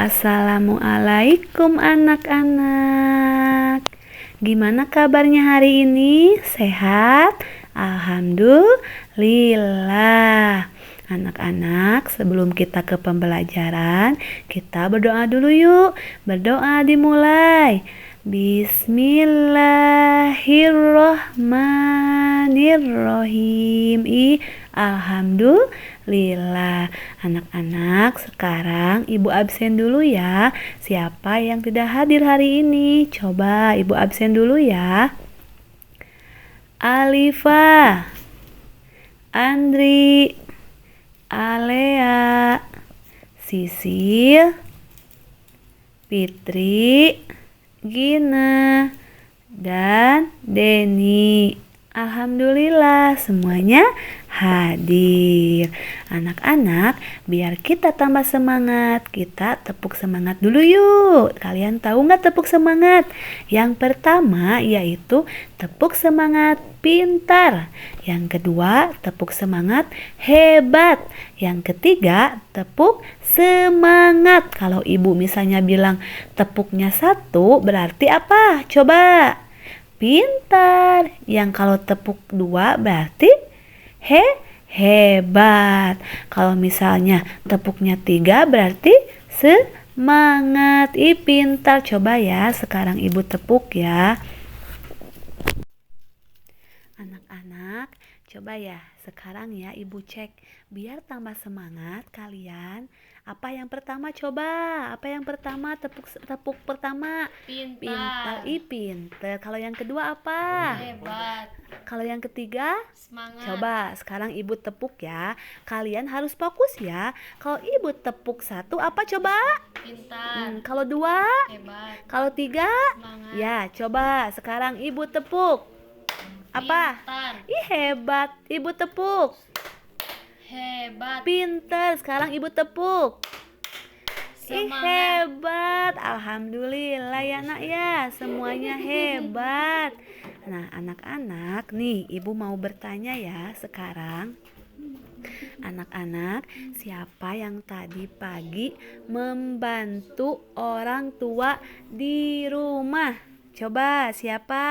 Assalamualaikum anak-anak. Gimana kabarnya hari ini? Sehat? Alhamdulillah. Anak-anak, sebelum kita ke pembelajaran, kita berdoa dulu yuk. Berdoa dimulai. Bismillahirrohmanirrohim. Alhamdulillah. Anak-anak, sekarang ibu absen dulu ya. Siapa yang tidak hadir hari ini? Coba ibu absen dulu ya. Alifa, Andri, Alea, Sisil, Fitri, Gina, dan Deni. Alhamdulillah semuanya hadir. Anak-anak, biar kita tambah semangat, kita tepuk semangat dulu yuk. Kalian tahu nggak tepuk semangat? Yang pertama yaitu tepuk semangat pintar. Yang kedua, tepuk semangat hebat. Yang ketiga, tepuk semangat. Kalau ibu misalnya bilang tepuknya 1, berarti apa? Coba. Pintar. Yang kalau tepuk 2 berarti hebat. Kalau misalnya tepuknya 3 berarti semangat. Pintar. Coba ya, sekarang ibu tepuk ya. Anak-anak, coba ya, sekarang ya ibu cek. Biar tambah semangat kalian. Apa yang pertama coba? Apa yang pertama? Tepuk pertama. Pintar. Pintar. Kalau yang kedua apa? Hebat. Kalau yang ketiga? Semangat. Coba sekarang ibu tepuk ya. Kalian harus fokus ya. Kalau ibu tepuk 1 apa coba? Pintar. Kalau 2? Hebat. Kalau 3? Semangat. Ya, coba sekarang ibu tepuk. Apa? Pintar. Hebat. Ibu tepuk. Hebat. Pintar. Sekarang ibu tepuk. Semangat. Hebat. Alhamdulillah ya nak ya. Semuanya hebat. Nah anak-anak, nih ibu mau bertanya ya sekarang. Anak-anak, siapa yang tadi pagi membantu orang tua di rumah? Coba siapa?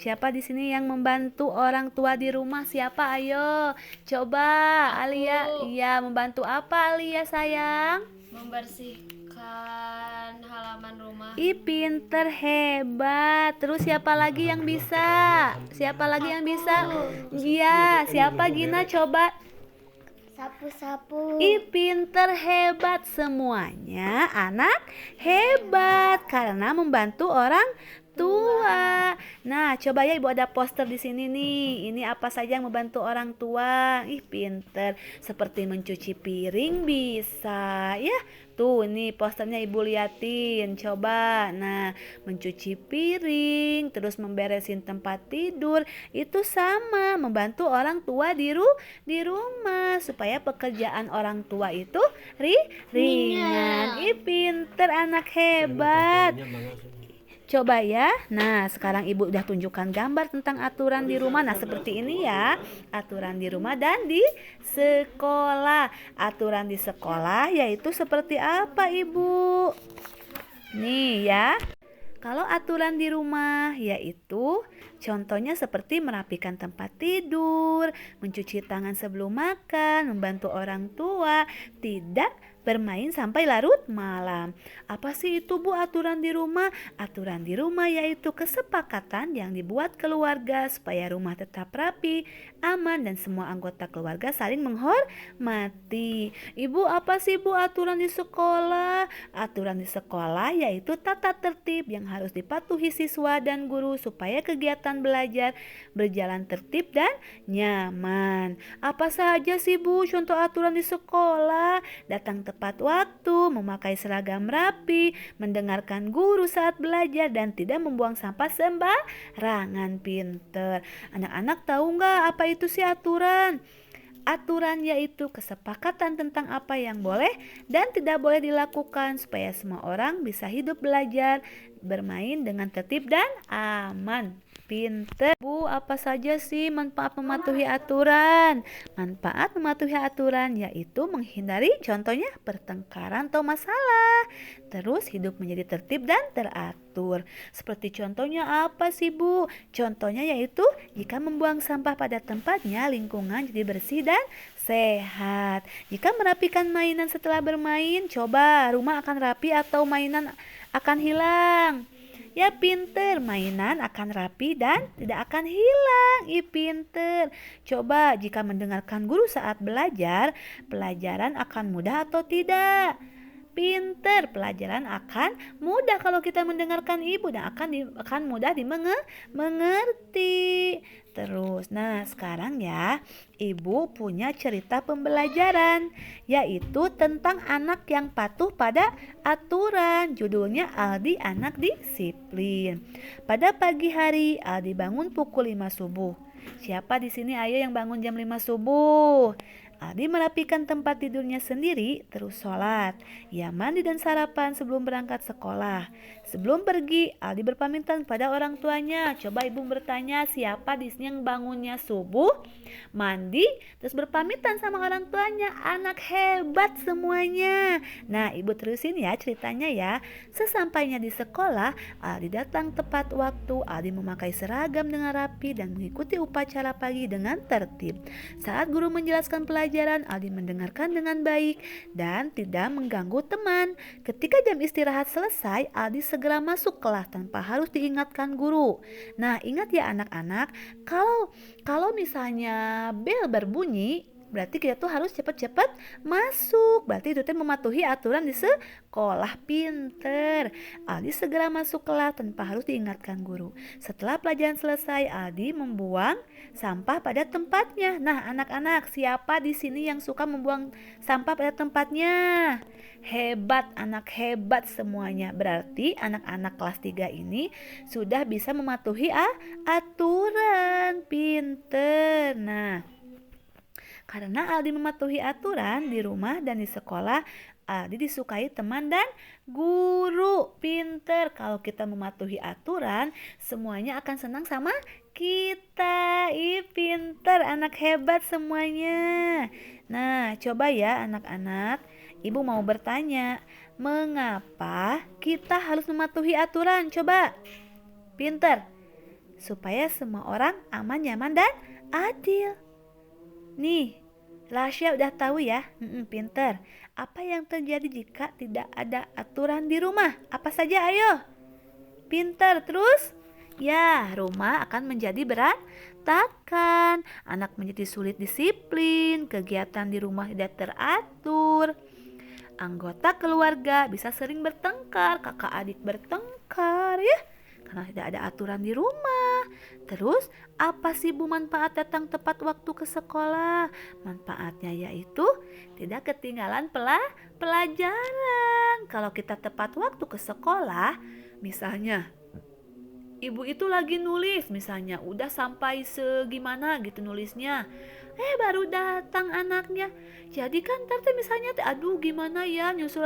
Siapa di sini yang membantu orang tua di rumah? Siapa? Ayo, coba. Aku. Alia, iya membantu apa Alia sayang? Membersihkan halaman rumah. Pinter, hebat. Terus siapa lagi yang bisa? Siapa lagi yang bisa? Iya, siapa Gina coba? Sapu-sapu. Pinter, hebat. Semuanya anak hebat karena membantu orang tua. Nah, coba ya ibu ada poster di sini nih. Ini apa saja yang membantu orang tua? Pinter. Seperti mencuci piring bisa, ya. Tuh, ini posternya ibu liatin. Coba. Nah, mencuci piring, terus memberesin tempat tidur, itu sama membantu orang tua di rumah supaya pekerjaan orang tua itu ringan. Pinter, anak hebat. Coba ya. Nah, sekarang ibu udah tunjukkan gambar tentang aturan di rumah. Nah, seperti ini ya. Aturan di rumah dan di sekolah. Aturan di sekolah yaitu seperti apa, Ibu? Nih ya. Kalau aturan di rumah yaitu contohnya seperti merapikan tempat tidur, mencuci tangan sebelum makan, membantu orang tua, tidak bermain sampai larut malam. Apa sih itu Bu aturan di rumah? Aturan di rumah yaitu kesepakatan yang dibuat keluarga supaya rumah tetap rapi, aman dan semua anggota keluarga saling menghormati. Ibu, apa sih Bu aturan di sekolah? Aturan di sekolah yaitu tata tertib yang harus dipatuhi siswa dan guru supaya kegiatan belajar berjalan tertib dan nyaman. Apa saja sih Bu contoh aturan di sekolah? Datang tepat waktu, memakai seragam rapi, mendengarkan guru saat belajar dan tidak membuang sampah sembarangan. Pinter. Anak-anak tahu nggak apa itu sih aturan? Aturan yaitu kesepakatan tentang apa yang boleh dan tidak boleh dilakukan supaya semua orang bisa hidup belajar bermain dengan tertib dan aman. pinter. Bu, apa saja sih manfaat mematuhi aturan? Manfaat mematuhi aturan yaitu menghindari contohnya pertengkaran atau masalah. Terus hidup menjadi tertib dan teratur. Seperti contohnya apa sih Bu? Contohnya yaitu jika membuang sampah pada tempatnya, lingkungan jadi bersih dan sehat. Jika merapikan mainan setelah bermain, coba rumah akan rapi atau mainan akan hilang. Ya pinter, mainan akan rapi dan tidak akan hilang. Pinter. Coba jika mendengarkan guru saat belajar, pelajaran akan mudah atau tidak? Pinter, pelajaran akan mudah kalau kita mendengarkan ibu dan akan mudah dimengerti. Terus, nah sekarang ya, ibu punya cerita pembelajaran, yaitu tentang anak yang patuh pada aturan. Judulnya Aldi Anak Disiplin. Pada pagi hari, Aldi bangun pukul 5 subuh. Siapa di sini ayo yang bangun jam 5 subuh? Aldi merapikan tempat tidurnya sendiri, terus sholat. Ia mandi dan sarapan sebelum berangkat sekolah. Sebelum pergi, Aldi berpamitan pada orang tuanya. Coba ibu bertanya, siapa di sini yang bangunnya subuh, mandi, terus berpamitan sama orang tuanya? Anak hebat semuanya. Nah, ibu terusin ya ceritanya ya. Sesampainya di sekolah, Aldi datang tepat waktu. Aldi memakai seragam dengan rapi dan mengikuti upacara pagi dengan tertib. Saat guru menjelaskan pelajaran, Aldi mendengarkan dengan baik dan tidak mengganggu teman. Ketika jam istirahat selesai, Aldi segera masuk kelas tanpa harus diingatkan guru. Nah, ingat ya anak-anak, kalau misalnya bel berbunyi, berarti kita tuh harus cepat-cepat masuk. Berarti itu mematuhi aturan di sekolah. Pinter. Aldi segera masuk kelas tanpa harus diingatkan guru. Setelah pelajaran selesai, Aldi membuang sampah pada tempatnya. Nah, anak-anak, siapa di sini yang suka membuang sampah pada tempatnya? Hebat, anak hebat semuanya. Berarti anak-anak kelas 3 ini sudah bisa mematuhi aturan. Pinter. Nah, karena Aldi mematuhi aturan di rumah dan di sekolah, Aldi disukai teman dan guru. Pinter. Kalau kita mematuhi aturan, semuanya akan senang sama kita. Pinter, anak hebat semuanya. Nah, coba ya anak-anak, ibu mau bertanya, mengapa kita harus mematuhi aturan? Coba. Pinter. Supaya semua orang aman, nyaman, dan adil. Nih, Rasya udah tahu ya. Pinter. Apa yang terjadi jika tidak ada aturan di rumah? Apa saja ayo? Pinter. Terus? Ya, rumah akan menjadi berantakan. Anak menjadi sulit disiplin. Kegiatan di rumah tidak teratur. Anggota keluarga bisa sering bertengkar. Kakak adik bertengkar ya, karena tidak ada aturan di rumah. Terus apa sih Bu manfaat datang tepat waktu ke sekolah? Manfaatnya yaitu tidak ketinggalan pelajaran. Kalau kita tepat waktu ke sekolah, misalnya ibu itu lagi nulis, misalnya udah sampai segimana gitu nulisnya, baru datang anaknya. Jadi kan tante misalnya aduh gimana ya nyusul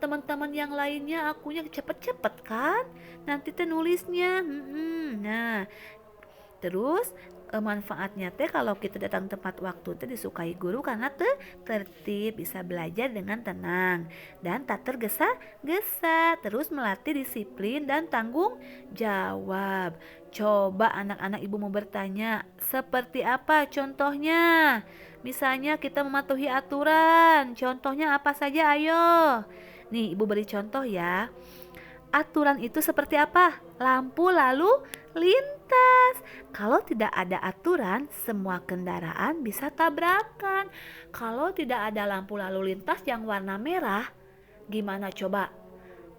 teman-teman yang lainnya, akunya cepet-cepet kan nanti teh nulisnya. Nah, terus manfaatnya teh kalau kita datang tepat waktu teh disukai guru karena tertib, bisa belajar dengan tenang dan tak tergesa-gesa. Terus melatih disiplin dan tanggung jawab. Coba anak-anak ibu mau bertanya, seperti apa contohnya? Misalnya kita mematuhi aturan, contohnya apa saja ayo? Nih ibu beri contoh ya. Aturan itu seperti apa? Lampu lalu lintas. Kalau tidak ada aturan, semua kendaraan bisa tabrakan. Kalau tidak ada lampu lalu lintas yang warna merah, gimana coba?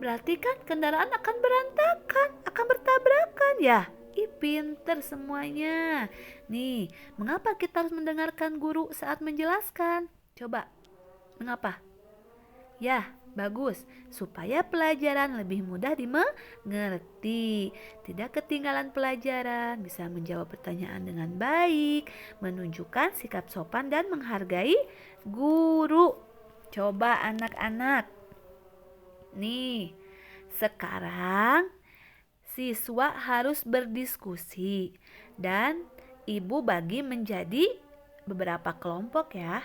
Berarti kan kendaraan akan berantakan, akan bertabrakan ya. Pinter semuanya. Nih, mengapa kita harus mendengarkan guru saat menjelaskan? Coba, mengapa? Ya, bagus, supaya pelajaran lebih mudah dimengerti, tidak ketinggalan pelajaran, bisa menjawab pertanyaan dengan baik, menunjukkan sikap sopan dan menghargai guru. Coba anak-anak. Nih, sekarang siswa harus berdiskusi dan ibu bagi menjadi beberapa kelompok ya.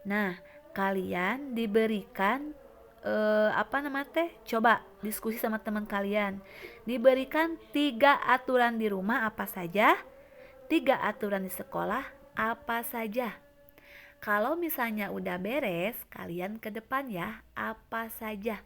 Nah, kalian diberikan coba diskusi sama teman kalian. Diberikan 3 aturan di rumah apa saja? 3 aturan di sekolah apa saja? Kalau misalnya udah beres, kalian ke depan ya, apa saja.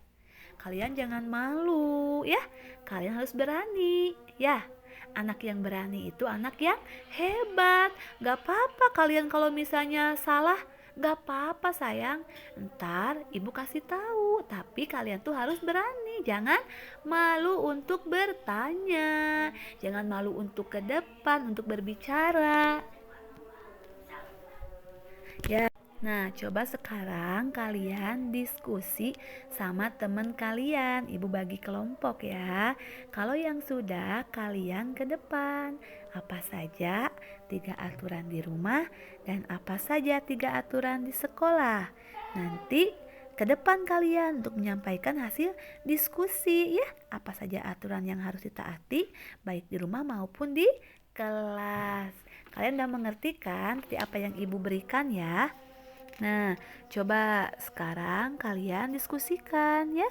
Kalian jangan malu ya, kalian harus berani ya. Anak yang berani itu anak yang hebat. Gak apa-apa kalian kalau misalnya salah, gak apa-apa sayang. Ntar ibu kasih tahu, tapi kalian tuh harus berani. Jangan malu untuk bertanya, jangan malu untuk ke depan, untuk berbicara. Ya, nah coba sekarang kalian diskusi sama teman kalian. Ibu bagi kelompok ya. Kalau yang sudah, kalian ke depan. Apa saja 3 aturan di rumah dan apa saja 3 aturan di sekolah. Nanti ke depan kalian untuk menyampaikan hasil diskusi ya. Apa saja aturan yang harus ditaati baik di rumah maupun di kelas. Kalian udah mengerti kan apa yang ibu berikan ya? Nah, coba sekarang kalian diskusikan ya.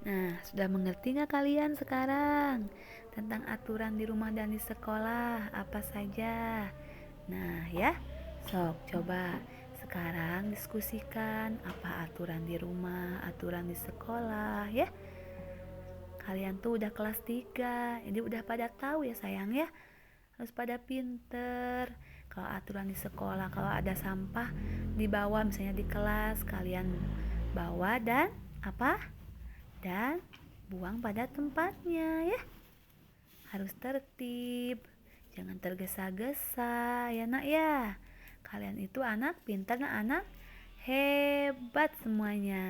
Nah, sudah mengerti nggak kalian sekarang tentang aturan di rumah dan di sekolah apa saja? Nah ya, sok coba sekarang diskusikan apa aturan di rumah, aturan di sekolah ya. Kalian tuh udah kelas 3, jadi udah pada tahu ya sayang ya. Harus pada pinter. Kalau aturan di sekolah, kalau ada sampah dibawa misalnya di kelas, kalian bawa dan buang pada tempatnya ya. Harus tertib, jangan tergesa-gesa ya nak ya. Kalian itu anak pintar dan anak hebat semuanya.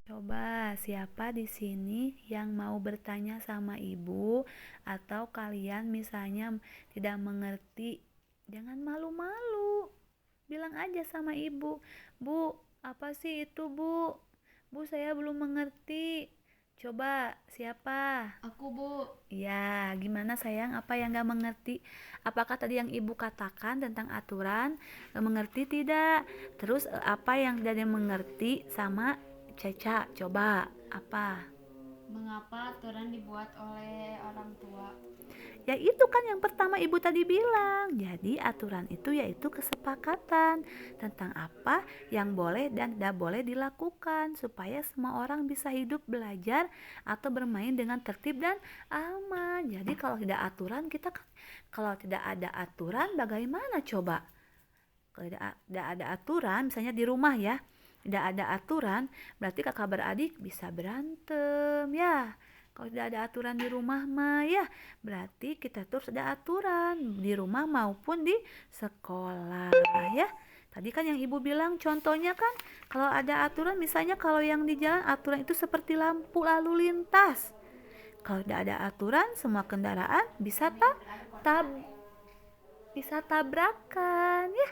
Coba siapa di sini yang mau bertanya sama ibu, atau kalian misalnya tidak mengerti, jangan malu-malu. Bilang aja sama ibu, "Bu, apa sih itu, Bu? Bu, saya belum mengerti." Coba siapa? Aku, Bu. Ya, gimana sayang? Apa yang gak mengerti? Apakah tadi yang ibu katakan tentang aturan mengerti tidak? Terus apa yang tidak mengerti sama Caca? Coba apa? Mengapa aturan dibuat oleh orang tua? Ya itu kan yang pertama ibu tadi bilang. Jadi aturan itu yaitu kesepakatan tentang apa yang boleh dan tidak boleh dilakukan supaya semua orang bisa hidup, belajar atau bermain dengan tertib dan aman. Jadi kalau tidak ada aturan bagaimana coba? Kalau tidak ada aturan misalnya di rumah ya, tidak ada aturan berarti kakak beradik bisa berantem ya. Kalau tidak ada aturan di rumah mah ya, berarti kita terus ada aturan di rumah maupun di sekolah ya. Tadi kan yang ibu bilang contohnya kan kalau ada aturan, misalnya kalau yang di jalan aturan itu seperti lampu lalu lintas. Kalau tidak ada aturan semua kendaraan bisa tabrakan ya.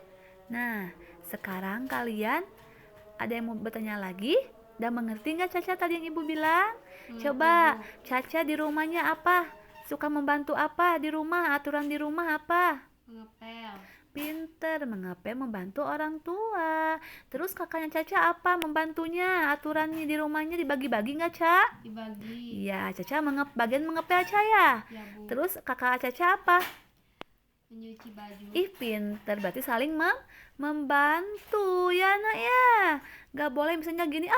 Nah, sekarang kalian ada yang mau bertanya lagi? Udah mengerti nggak Caca tadi yang ibu bilang? Coba Caca di rumahnya apa? Suka membantu apa di rumah? Aturan di rumah apa? Mengepel. Pinter, mengepel membantu orang tua. Terus kakaknya Caca apa membantunya? Aturannya di rumahnya dibagi-bagi nggak Ca? Dibagi. Iya, Caca bagian mengepel Ca ya. Ya, Bu. Terus kakak Caca apa? Menyuci baju. Ih pinter, berarti saling membantu ya nak ya. Gak boleh misalnya gini,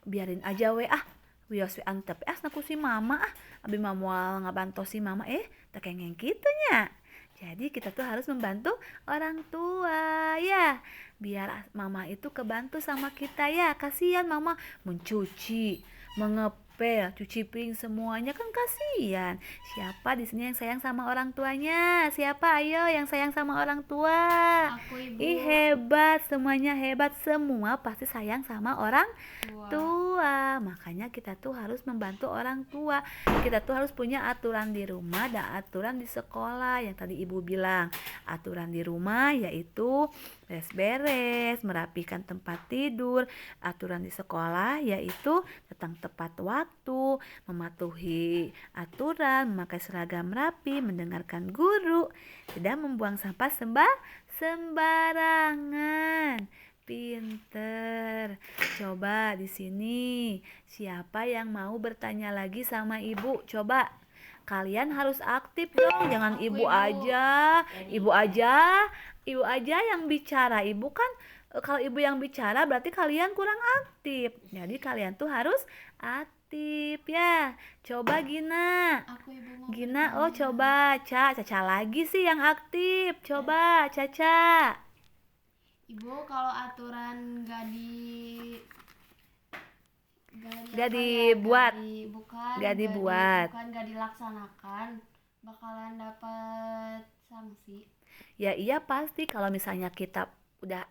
biarin aja wios antep naku si mama abi mamual ngabantu si mama tak kengeng gitu nya. Jadi kita tuh harus membantu orang tua ya, biar mama itu kebantu sama kita ya. Kasihan mama mencuci, mengepel, cuci piring semuanya kan kasihan. Siapa di sini yang sayang sama orang tuanya? Siapa ayo yang sayang sama orang tua? Aku, Ibu. Ih hebat, semuanya hebat, semua pasti sayang sama orang tua. Makanya kita tuh harus membantu orang tua. Kita tuh harus punya aturan di rumah dan aturan di sekolah. Yang tadi ibu bilang, aturan di rumah yaitu beres-beres, merapikan tempat tidur. Aturan di sekolah yaitu tentang tepat waktu, mematuhi aturan, memakai seragam rapi, mendengarkan guru, tidak membuang sampah sembarangan. Pinter. Coba di sini, siapa yang mau bertanya lagi sama ibu? Coba. Kalian harus aktif dong, jangan ibu aja. Ibu aja yang bicara. Ibu kan kalau ibu yang bicara berarti kalian kurang aktif. Jadi kalian tuh harus aktif ya. Coba Gina. Aku ibu mau Gina, bertanya. oh coba Caca lagi sih yang aktif. Coba Caca. Ibu, kalau aturan gak Gak dibuat. gak dilaksanakan, bakalan dapat sanksi. Ya iya pasti kalau misalnya kita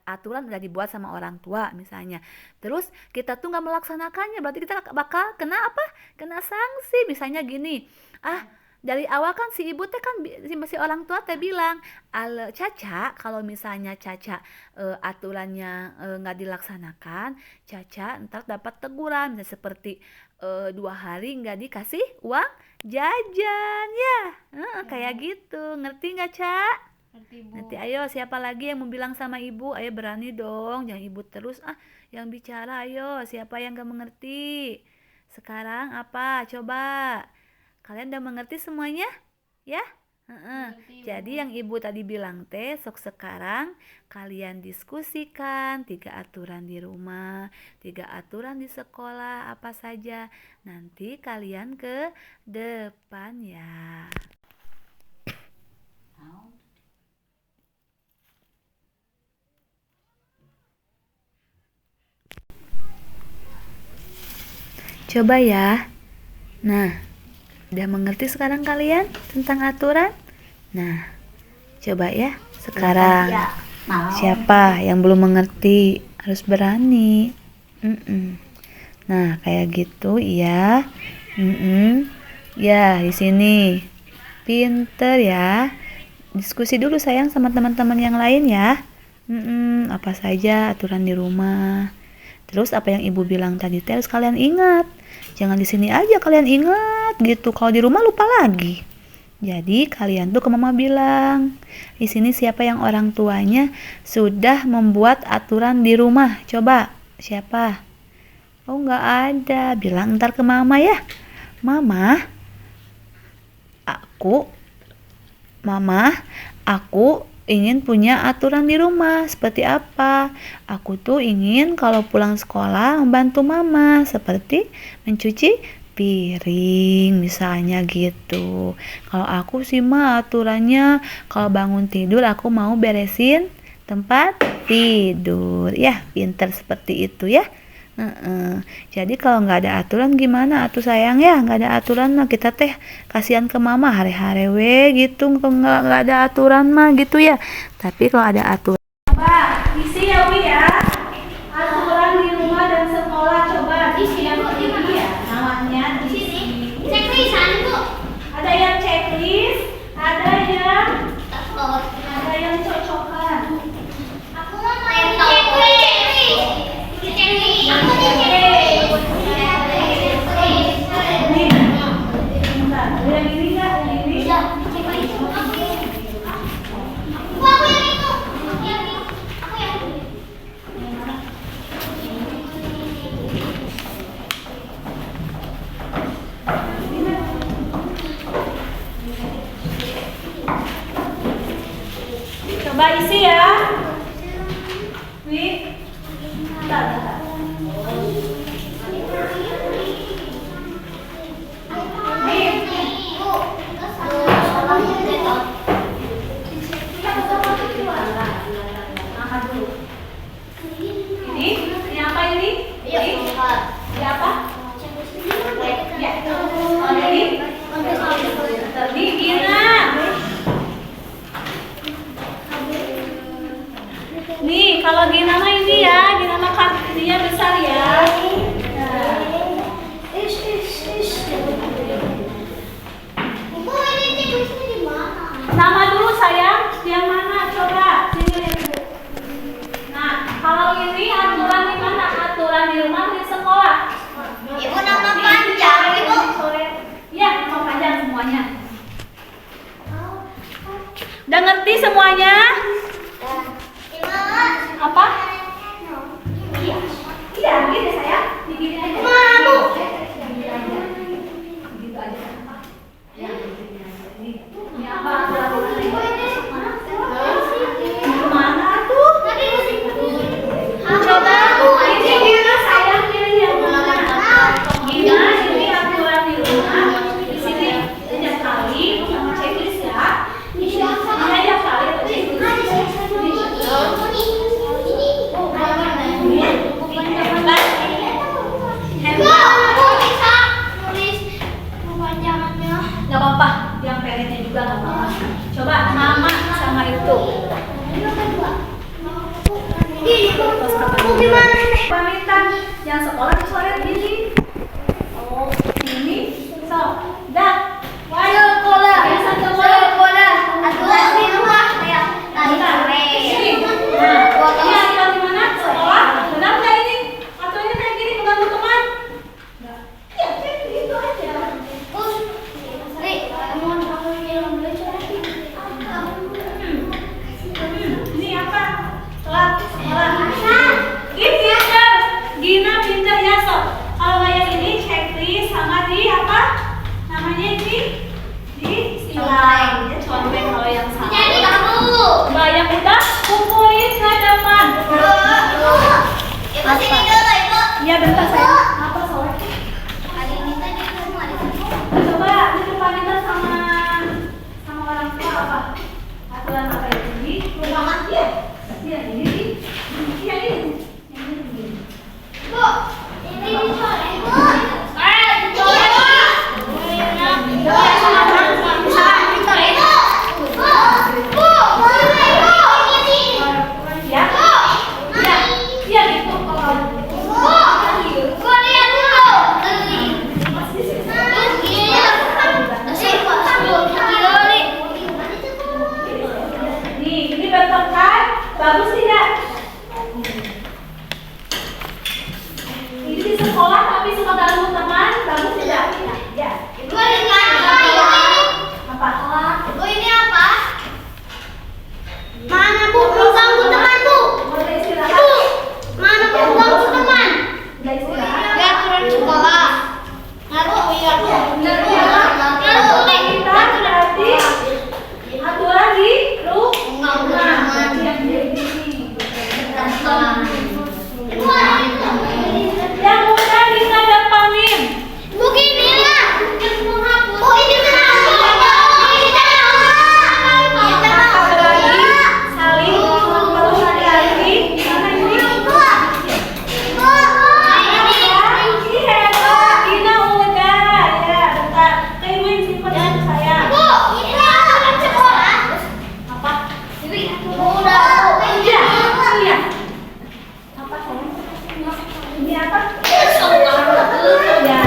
aturan udah dibuat sama orang tua misalnya. Terus kita tuh nggak melaksanakannya, berarti kita bakal kena apa? Kena sanksi. Misalnya gini, dari awal kan si ibu teh kan si orang tua teh bilang, Caca kalau misalnya Caca aturannya nggak dilaksanakan, Caca ntar dapat teguran, misalnya seperti 2 hari nggak dikasih uang jajan ya. Kayak gitu, ngerti nggak Ca? Ngerti, Bu. Nanti ayo siapa lagi yang mau bilang sama ibu? Ayo berani dong, jangan ibu terus yang bicara. Ayo siapa yang gak mengerti? Sekarang apa? Coba. Kalian udah mengerti semuanya? Ya? Mengerti, Jadi Bu. yang ibu tadi bilang teh, sok sekarang kalian diskusikan 3 aturan di rumah, 3 aturan di sekolah, apa saja. Nanti kalian ke depan ya. Coba ya. Nah, udah mengerti sekarang kalian tentang aturan? Nah, coba ya sekarang. Siapa yang belum mengerti harus berani. Nah, kayak gitu ya. Ya, di sini. Pinter ya. Diskusi dulu sayang sama teman-teman yang lain ya. Apa saja aturan di rumah. Terus apa yang ibu bilang tadi harus kalian ingat. Jangan di sini aja kalian ingat gitu. Kalau di rumah lupa lagi. Jadi kalian tuh ke mama bilang, di sini siapa yang orang tuanya sudah membuat aturan di rumah? Coba, siapa? Oh nggak ada. Bilang ntar ke mama ya. Mama, aku ingin punya aturan di rumah. Seperti apa? Aku tuh ingin kalau pulang sekolah membantu mama, seperti mencuci piring misalnya gitu. Kalau aku sih mah aturannya kalau bangun tidur aku mau beresin tempat tidur. Ya, pinter seperti itu ya. Jadi kalau nggak ada aturan gimana atuh sayang ya, nggak ada aturan mah kita teh kasihan ke mama hare-hare we gitu. Kalau nggak ada aturan mah gitu ya. Tapi kalau ada aturan, coba isi ya Wi ya, aturan di rumah dan sekolah. Coba isi yang ini ya, namanya di sini Checklist Bu. ada yang checklist, ada yang cocokan. Aku mau checklist. Aku mau Yang ini nggak? Yang ini? Coba isi ya. Wi. Bentar. Ini apa ini? Ini apa? Ya. Oh, ini? Ini Gina. Nih, kalau Gina mah ini ya, Gina mah kartunya besar ya. Nama dulu sayang, yang mana? Coba sini. Udah ngerti semuanya? Apa? Iya. Iya, gini saya. Digini aja. Mau. Gitu aja. Ya, ini apa? Mana tuh? Coba. Ini gimana sayang pilih yang mana? Gimana ini aturan di rumah? Di sini setiap kali sama checklist ya. Ini aja kali nggak apa-apa, yang pendeknya juga nggak apa-apa. Coba nama sama itu. Pamitan yang sekolah sore gini. Oh, ini. So, dah. Ayo sekolah. Sekolah. Aturan di rumah ya. Sini. Nah, ini aturan di mana? Sekolah. Benar nggak ini? Aturannya kayak gini membantu teman. Iya, kayak gitu aja. Ini apa? Sekolah. Gina pinter ya sob. Kalau kayak ini checklist sama di apa? Namanya ini di silang. Ya contoh kalau yang salah. Jadi kamu. Yang udah kumpulin ke depan. Iya bentar saya. Apa soalnya? Coba di depan itu sama orang tua apa? Aturan apa ini? Rumah ya. Iya ini. Iya ini. Bu, ini dicoret. Bu. Bagus tidak? Ini di sekolah tapi suka ganggu teman, bagus tidak? Ya. Itu apa? Bu ini apa? Mana bu? Ganggu teman bu. Bu, mana bu ganggu teman? Ya aturan sekolah. Ngaruh ya. Ngaruh kita berarti aturan di rumah. Yang udah bisa depanin. Begini lah. Oh ini saling terus hati-hati. Ini hebat. Gina udah ya bentar. Ibuin simpen saya. Bu, ini aturan sekolah. Apa? Ini udah. Iya. Iya. Apa sayang? Ini apa? Ya.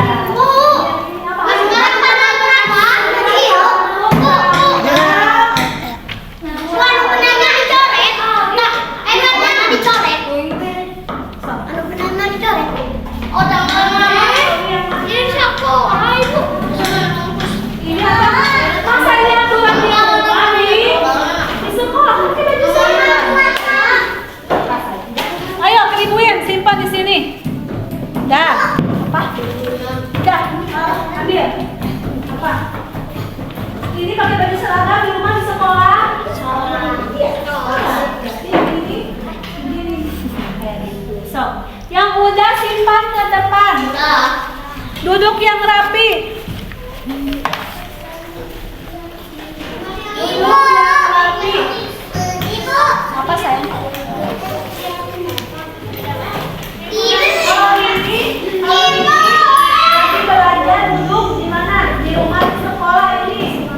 Ayo keribuin, simpan di sini. Dah. Apa? Dah. Ambil. Apa? Ini pakai baju seragam di rumah di sekolah. Iya. Ini. So, yang udah simpan ke depan. Duduk yang rapi. Duduk yang rapi. Apa sayang? Nanti belajar duduk di mana? Di rumah di sekolah ini.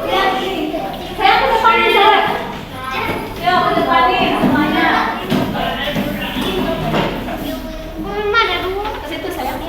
Lihat ini. Saya ke depanin saya. Yuk ke depanin semuanya. Ke situ sayang.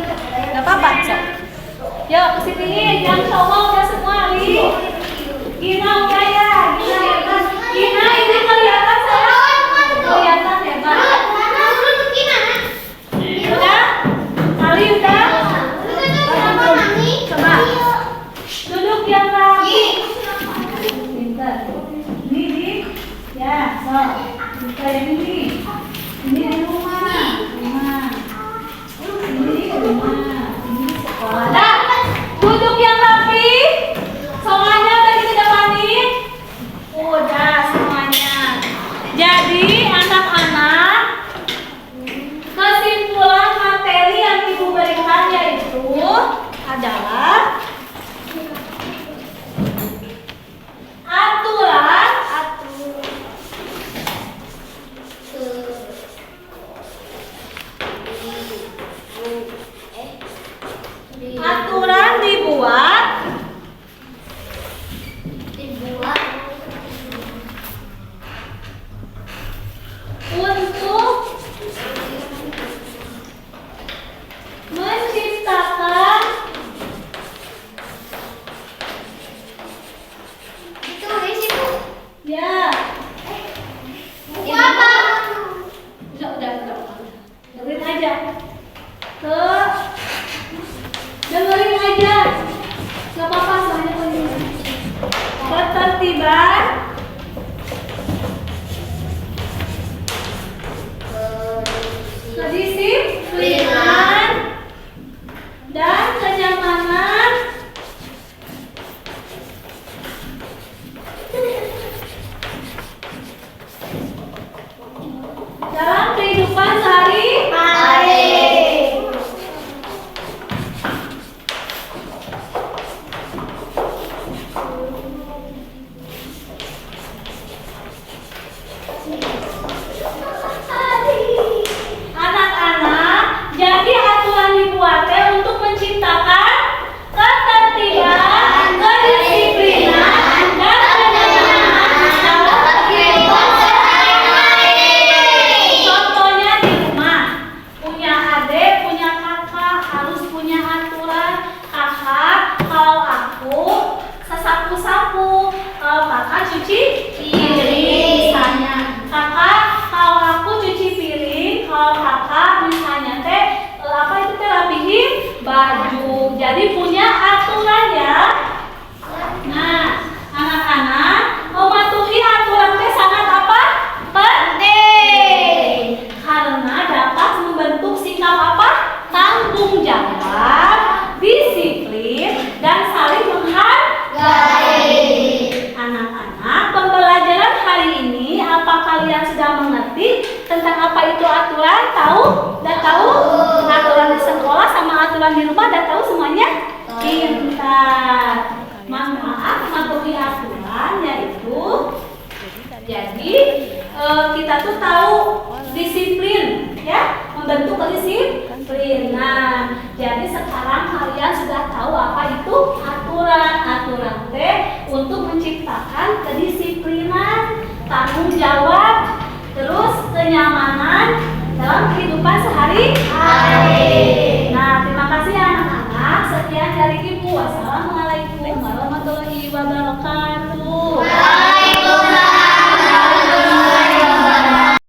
Aturan dibuat untuk menciptakan ya. Udah. Dengerin aja. Dengerin aja. Gak apa-apa soalnya penting. Ketertiban, kedisiplinan, dan kenyamanan dalam kehidupan sehari-hari. Anak-anak, jadi aturan dibuatnya untuk menciptakan ketertiban, kedisiplinan, dan kenyamanan dalam kehidupan sehari-hari. Contohnya di rumah, punya adik, punya kakak, harus punya aturan. Kakak, kalau aku sesapu-sapu, kalau kakak cuci piring misalnya. Kakak, kalau aku cuci piring, kalau kakak misalnya apa itu rapihin baju. Jadi punya aturan ya. Nah, anak-anak, mematuhi aturan sangat apa? Penting. Karena dapat membentuk sikap apa? Tanggung jawab, disiplin, dan saling menghargai. Anak-anak, pembelajaran hari ini, apa kalian sudah mengerti tentang apa itu aturan? Tahu? Udah tahu? Aturan di sekolah sama aturan di rumah udah tahu semuanya? Pintar. Manfaat mematuhi aturan yaitu jadi kita tuh tahu disiplin ya, membentuk kedisiplinan. Jadi sekarang kalian sudah tahu apa itu aturan. Aturan untuk menciptakan kedisiplinan, tanggung jawab, terus kenyamanan